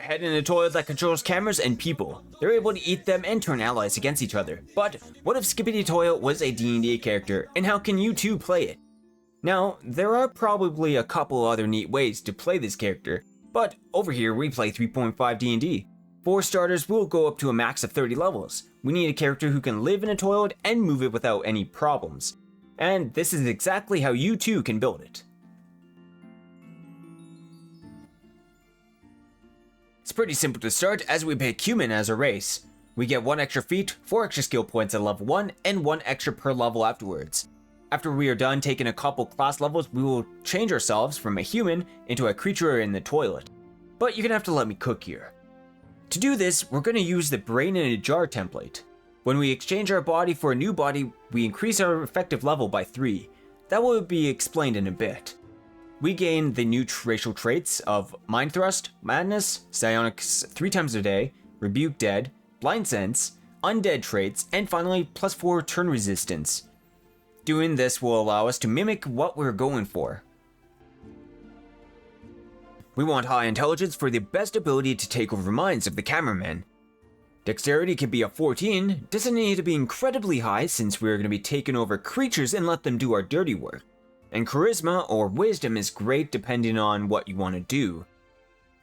head in a toilet that controls cameras and people. They're able to eat them and turn allies against each other. But what if Skibidi Toilet was a D&D character, and how can you too play it? Now, there are probably a couple other neat ways to play this character, but over here we play 3.5 D&D. For starters, we'll go up to a max of 30 levels. We need a character who can live in a toilet and move it without any problems. And this is exactly how you too can build it. It's pretty simple to start as we pick human as a race. We get 1 extra feat, 4 extra skill points at level 1, and 1 extra per level afterwards. After we are done taking a couple class levels, we will change ourselves from a human into a creature in the toilet. But you're gonna have to let me cook here. To do this, we're gonna use the brain in a jar template. When we exchange our body for a new body, we increase our effective level by 3. That will be explained in a bit. We gain the new racial traits of Mind Thrust, Madness, Psionics 3 times a day, Rebuke Dead, Blind Sense, Undead traits, and finally +4 turn resistance. Doing this will allow us to mimic what we're going for. We want high intelligence for the best ability to take over minds of the cameramen. Dexterity can be a 14, doesn't need to be incredibly high since we're going to be taking over creatures and let them do our dirty work. And charisma or wisdom is great depending on what you want to do.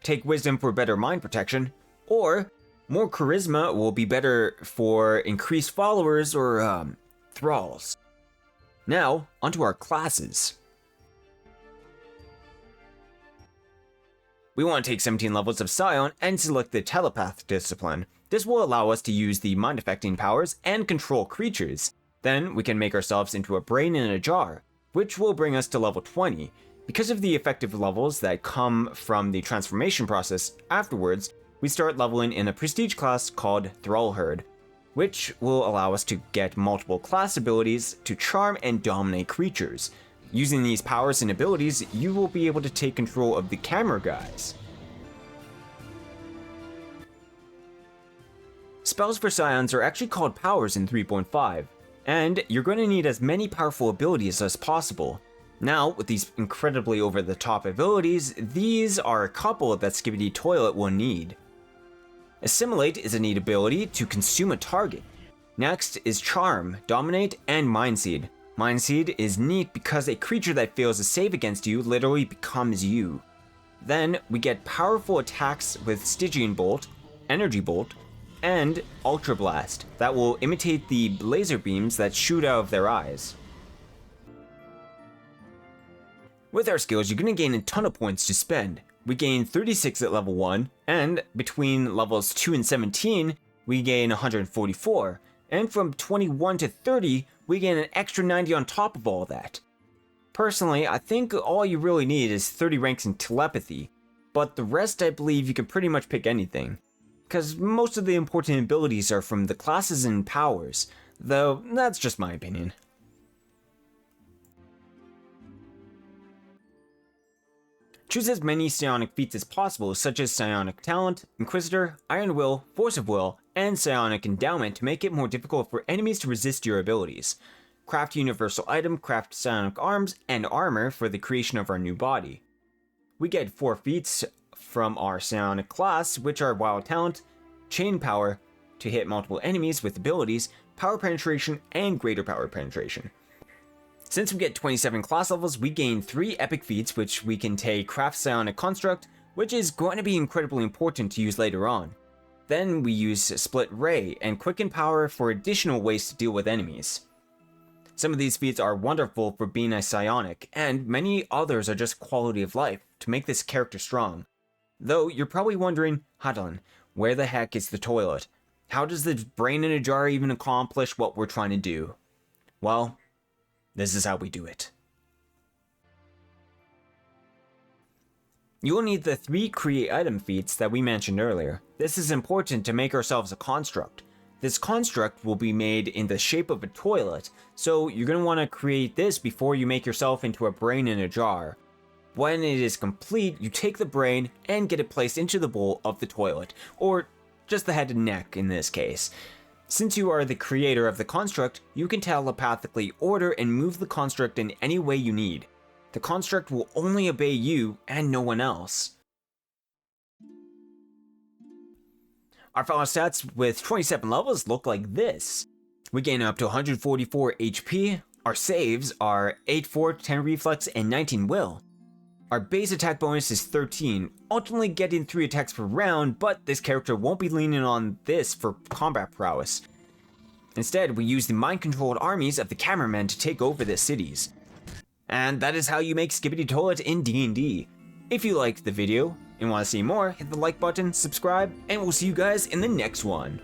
Take wisdom for better mind protection, or more charisma will be better for increased followers or thralls. Now, onto our classes. We want to take 17 levels of Psion and select the Telepath discipline. This will allow us to use the mind affecting powers and control creatures. Then we can make ourselves into a brain in a jar, which will bring us to level 20. Because of the effective levels that come from the transformation process afterwards, we start leveling in a prestige class called Thrall Herd, which will allow us to get multiple class abilities to charm and dominate creatures. Using these powers and abilities, you will be able to take control of the camera guys. Spells for Scions are actually called powers in 3.5, and you're going to need as many powerful abilities as possible. Now, with these incredibly over-the-top abilities, these are a couple that Skibidi Toilet will need. Assimilate is a neat ability to consume a target. Next is Charm, Dominate, and Mindseed. Mindseed is neat because a creature that fails to save against you literally becomes you. Then we get powerful attacks with Stygian Bolt, Energy Bolt, and Ultra Blast that will imitate the laser beams that shoot out of their eyes. With our skills, you're going to gain a ton of points to spend. We gain 36 at level 1, and between levels 2 and 17, we gain 144, and from 21 to 30, we gain an extra 90 on top of all that. Personally, I think all you really need is 30 ranks in telepathy, but the rest I believe you can pretty much pick anything, because most of the important abilities are from the classes and powers, though that's just my opinion. Choose as many psionic feats as possible, such as Psionic Talent, Inquisitor, Iron Will, Force of Will, and Psionic Endowment to make it more difficult for enemies to resist your abilities. Craft Universal Item, craft Psionic Arms and Armor for the creation of our new body. We get 4 feats from our Psionic class, which are Wild Talent, Chain Power, to hit multiple enemies with abilities, Power Penetration, and Greater Power Penetration. Since we get 27 class levels, we gain 3 epic feats which we can take Craft Psionic Construct, which is going to be incredibly important to use later on. Then we use Split Ray and Quicken Power for additional ways to deal with enemies. Some of these feats are wonderful for being a psionic, and many others are just quality of life to make this character strong. Though you're probably wondering, Hadlan, where the heck is the toilet? How does the brain in a jar even accomplish what we're trying to do? Well, this is how we do it. You will need the 3 create item feats that we mentioned earlier. This is important to make ourselves a construct. This construct will be made in the shape of a toilet, so you're going to want to create this before you make yourself into a brain in a jar. When it is complete, you take the brain and get it placed into the bowl of the toilet, or just the head and neck in this case. Since you are the creator of the construct, you can telepathically order and move the construct in any way you need. The construct will only obey you and no one else. Our final stats with 27 levels look like this. We gain up to 144 HP, our saves are 8 fort, 10 reflex, and 19 will. Our base attack bonus is 13, ultimately getting 3 attacks per round, but this character won't be leaning on this for combat prowess. Instead, we use the mind-controlled armies of the cameramen to take over the cities. And that is how you make Skibidi Toilet in D&D. If you liked the video and want to see more, hit the like button, subscribe, and we'll see you guys in the next one.